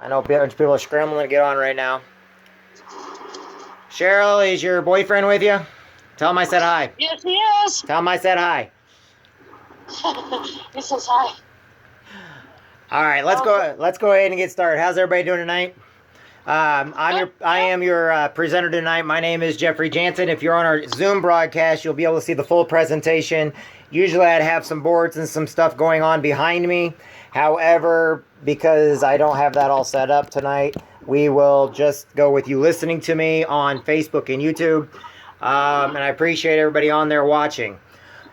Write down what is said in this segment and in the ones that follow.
I know a bunch of people are scrambling to get on right now. Cheryl, is your boyfriend with you? Tell him I said hi. Yes, he is. Tell him I said hi. He says hi. All right, let's go. Let's go ahead and get started. How's everybody doing tonight? I am your presenter tonight. My name is Jeffrey Jansen. If you're on our Zoom broadcast, you'll be able to see the full presentation. Usually, I'd have some boards and some stuff going on behind me. However, because I don't have that all set up tonight, we will just go with you listening to me on Facebook and YouTube. And I appreciate everybody on there watching.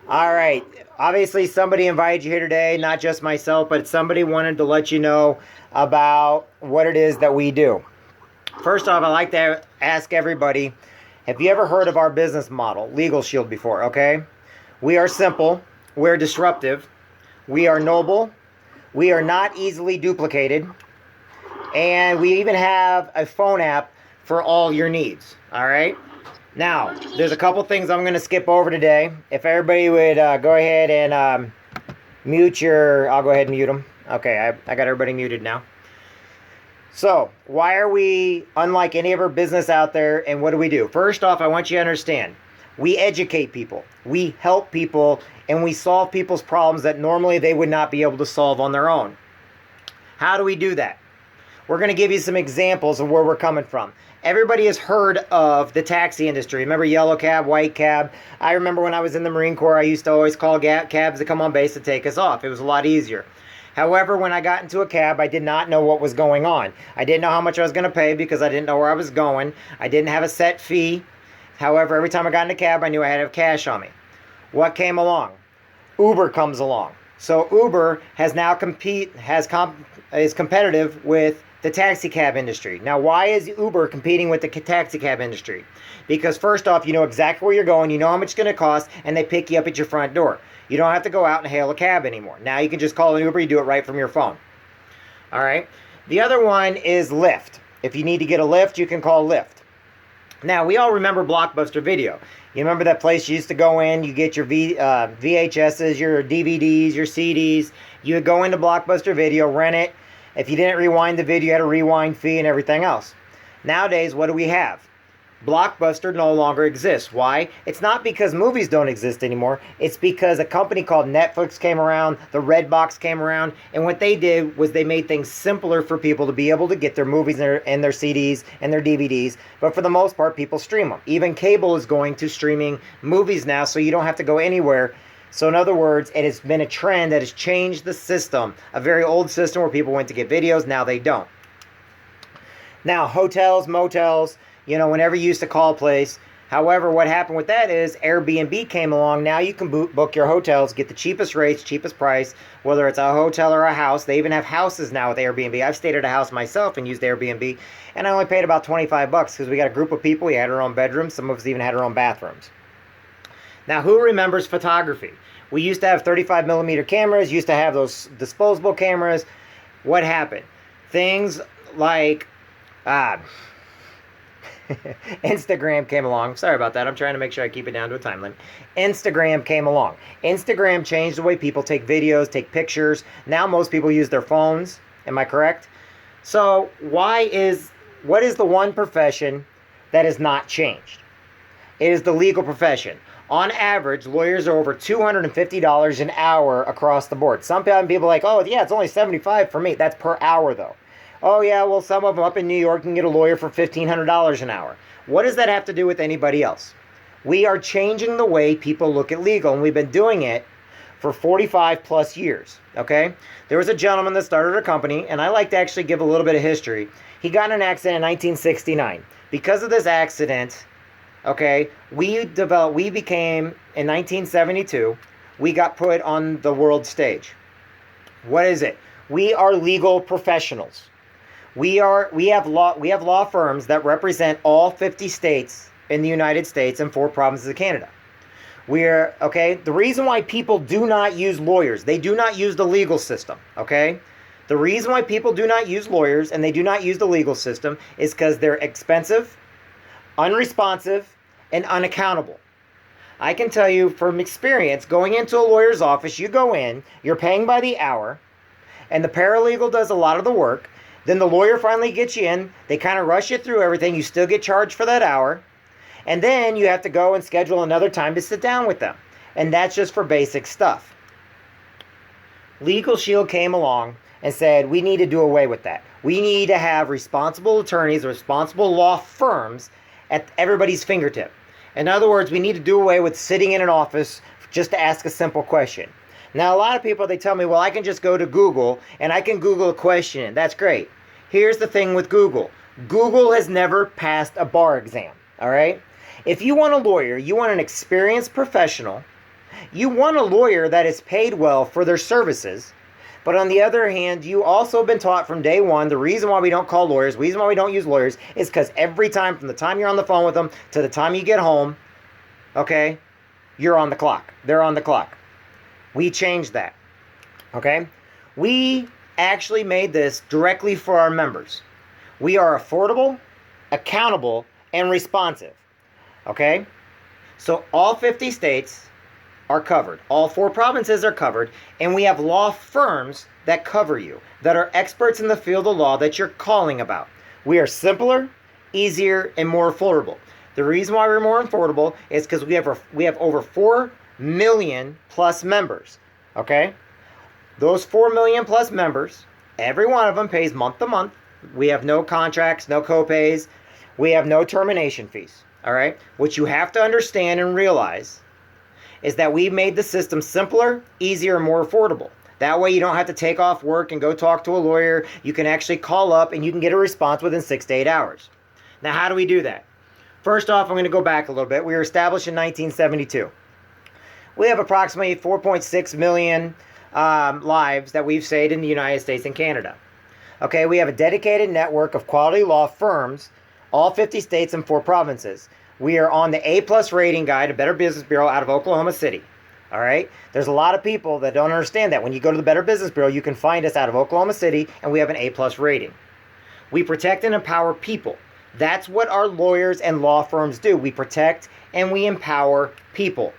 All right. Obviously, somebody invited you here today, not just myself, but somebody wanted to let you know about what it is that we do. First off, I'd like to ask everybody, have you ever heard of our business model, Legal Shield, before? Okay. We are simple. We're disruptive. We are noble. We are not easily duplicated. And we even have a phone app for all your needs. All right. Now, there's a couple things I'm going to skip over today. If everybody would go ahead and mute your... I'll go ahead and mute them. Okay, I got everybody muted now. So, why are we unlike any other business out there, and what do we do? First off, I want you to understand, we educate people, we help people, and we solve people's problems that normally they would not be able to solve on their own. How do we do that? We're going to give you some examples of where we're coming from. Everybody has heard of the taxi industry. Remember yellow cab, white cab? I remember when I was in the Marine Corps, I used to always call cabs to come on base to take us off. It was a lot easier. However, when I got into a cab, I did not know what was going on. I didn't know how much I was going to pay because I didn't know where I was going. I didn't have a set fee. However, every time I got in a cab, I knew I had to have cash on me. What came along? Uber comes along. So Uber has now is competitive with the taxi cab industry. Now, why is Uber competing with the taxi cab industry? Because first off, you know exactly where you're going, you know how much it's going to cost, and they pick you up at your front door. You don't have to go out and hail a cab anymore. Now you can just call an Uber, you do it right from your phone. All right. The other one is Lyft. If you need to get a Lyft, you can call Lyft. Now, we all remember Blockbuster Video. You remember that place you used to go in, you get your VHSs, your DVDs, your CDs. You would go into Blockbuster Video, rent it. If you didn't rewind the video, you had a rewind fee and everything else. Nowadays, what do we have? Blockbuster no longer exists. Why? It's not because movies don't exist anymore. It's because a company called Netflix came around, the Redbox came around, and what they did was they made things simpler for people to be able to get their movies and their CDs and their DVDs. But for the most part, people stream them. Even cable is going to streaming movies now, so you don't have to go anywhere. So in other words, it has been a trend that has changed the system. A very old system where people went to get videos, now they don't. Now, hotels, motels, you know, whenever you used to call a place. However, what happened with that is Airbnb came along. Now you can book your hotels, get the cheapest rates, cheapest price, whether it's a hotel or a house. They even have houses now with Airbnb. I've stayed at a house myself and used Airbnb, and I only paid about $25 because we got a group of people. We had our own bedrooms. Some of us even had our own bathrooms. Now, who remembers photography? We used to have 35 millimeter cameras, used to have those disposable cameras. What happened? Things like Instagram came along. Sorry about that. I'm trying to make sure I keep it down to a time limit. Instagram came along. Instagram changed the way people take videos, take pictures. Now most people use their phones. Am I correct? So what is the one profession that has not changed? It is the legal profession. On average, lawyers are over $250 an hour across the board. Some people are like, oh, yeah, it's only $75 for me. That's per hour, though. Oh, yeah, well, some of them up in New York can get a lawyer for $1,500 an hour. What does that have to do with anybody else? We are changing the way people look at legal, and we've been doing it for 45 plus years, okay? There was a gentleman that started a company, and I like to actually give a little bit of history. He got in an accident in 1969. Because of this accident, okay, we became, in 1972, we got put on the world stage. What is it? We are legal professionals. We have law firms that represent all 50 states in the United States and 4 provinces of Canada. The reason why people do not use lawyers, they do not use the legal system, okay? The reason why people do not use lawyers and they do not use the legal system is because they're expensive, unresponsive, and unaccountable. I can tell you from experience, going into a lawyer's office, you go in, you're paying by the hour, and the paralegal does a lot of the work. Then the lawyer finally gets you in. They kind of rush you through everything. You still get charged for that hour. And then you have to go and schedule another time to sit down with them. And that's just for basic stuff. Legal Shield came along and said, we need to do away with that. We need to have responsible attorneys, responsible law firms at everybody's fingertip. In other words, we need to do away with sitting in an office just to ask a simple question. Now, a lot of people, they tell me, well, I can just go to Google and I can Google a question. That's great. Here's the thing with Google. Google has never passed a bar exam, all right? If you want a lawyer, you want an experienced professional, you want a lawyer that is paid well for their services, but on the other hand, you also been taught from day one, the reason why we don't call lawyers, the reason why we don't use lawyers is because every time, from the time you're on the phone with them to the time you get home, okay, you're on the clock. They're on the clock. We changed that, okay? We actually made this directly for our members. We are affordable, accountable, and responsive, okay? So all 50 states are covered. All 4 provinces are covered, and we have law firms that cover you, that are experts in the field of law that you're calling about. We are simpler, easier, and more affordable. The reason why we're more affordable is because we have over 4 million plus members, okay? Those 4 million plus members, every one of them pays month to month. We have no contracts, no copays. We have no termination fees, all right? What you have to understand and realize is that we've made the system simpler, easier, and more affordable. That way you don't have to take off work and go talk to a lawyer. You can actually call up and you can get a response within 6 to 8 hours. Now, how do we do that? First off, I'm going to go back a little bit. We were established in 1972. We have approximately 4.6 million lives that we've saved in the United States and Canada. Okay, we have a dedicated network of quality law firms, all 50 states and 4 provinces. We are on the A+ rating guide of Better Business Bureau out of Oklahoma City. All right, there's a lot of people that don't understand that. When you go to the Better Business Bureau, you can find us out of Oklahoma City, and we have an A+ rating. We protect and empower people. That's what our lawyers and law firms do. We protect and we empower people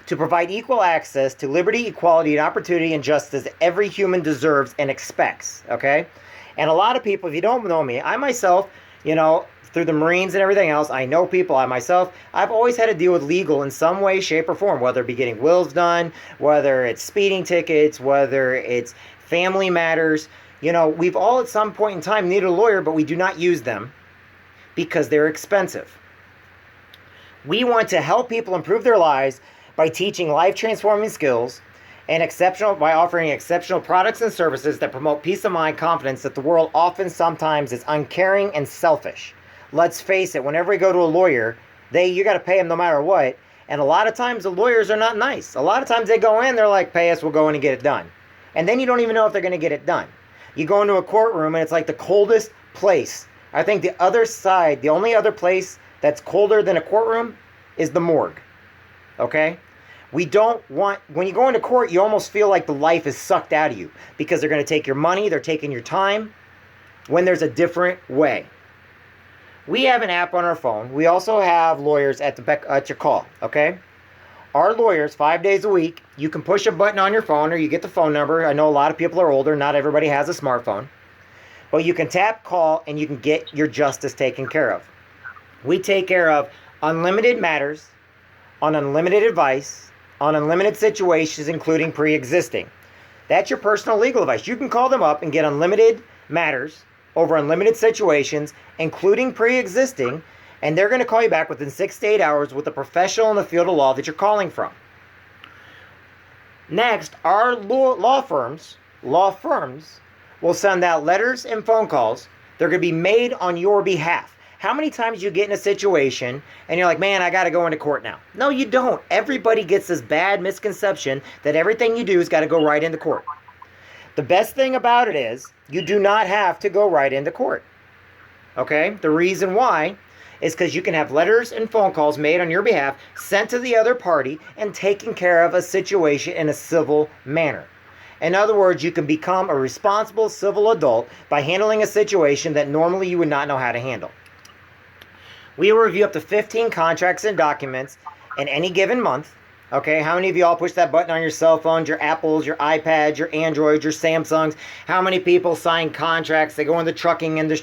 to provide equal access to liberty, equality, and opportunity and justice every human deserves and expects, okay? And a lot of people, if you don't know me, I myself, through the Marines and everything else, I know people, I've always had to deal with legal in some way, shape, or form, whether it be getting wills done, whether it's speeding tickets, whether it's family matters. We've all at some point in time needed a lawyer, but we do not use them because they're expensive. We want to help people improve their lives by teaching life-transforming skills and by offering exceptional products and services that promote peace of mind, confidence that the world often sometimes is uncaring and selfish. Let's face it, whenever we go to a lawyer, you got to pay them no matter what. And a lot of times the lawyers are not nice. A lot of times they go in, they're like, pay us, we'll go in and get it done. And then you don't even know if they're going to get it done. You go into a courtroom and it's like the coldest place. I think the other side, the only other place that's colder than a courtroom is the morgue. Okay? When you go into court, you almost feel like the life is sucked out of you because they're going to take your money, they're taking your time, when there's a different way. We have an app on our phone. We also have lawyers at your call, okay? Our lawyers, 5 days a week, you can push a button on your phone or you get the phone number. I know a lot of people are older. Not everybody has a smartphone. But you can tap call and you can get your justice taken care of. We take care of unlimited matters, on unlimited advice, on unlimited situations, including pre-existing. That's your personal legal advice. You can call them up and get unlimited matters over unlimited situations, including pre-existing, and they're going to call you back within 6 to 8 hours with a professional in the field of law that you're calling from. Next, our law firms will send out letters and phone calls. They're going to be made on your behalf. How many times you get in a situation and you're like, man, I got to go into court now? No, you don't. Everybody gets this bad misconception that everything you do has got to go right into court. The best thing about it is you do not have to go right into court. Okay? The reason why is because you can have letters and phone calls made on your behalf, sent to the other party, and taken care of a situation in a civil manner. In other words, you can become a responsible civil adult by handling a situation that normally you would not know how to handle. We will review up to 15 contracts and documents in any given month, Okay, how many of you all push that button on your cell phones, your Apples, your iPads, your Androids, your Samsungs? How many people sign contracts? They go in the trucking industry.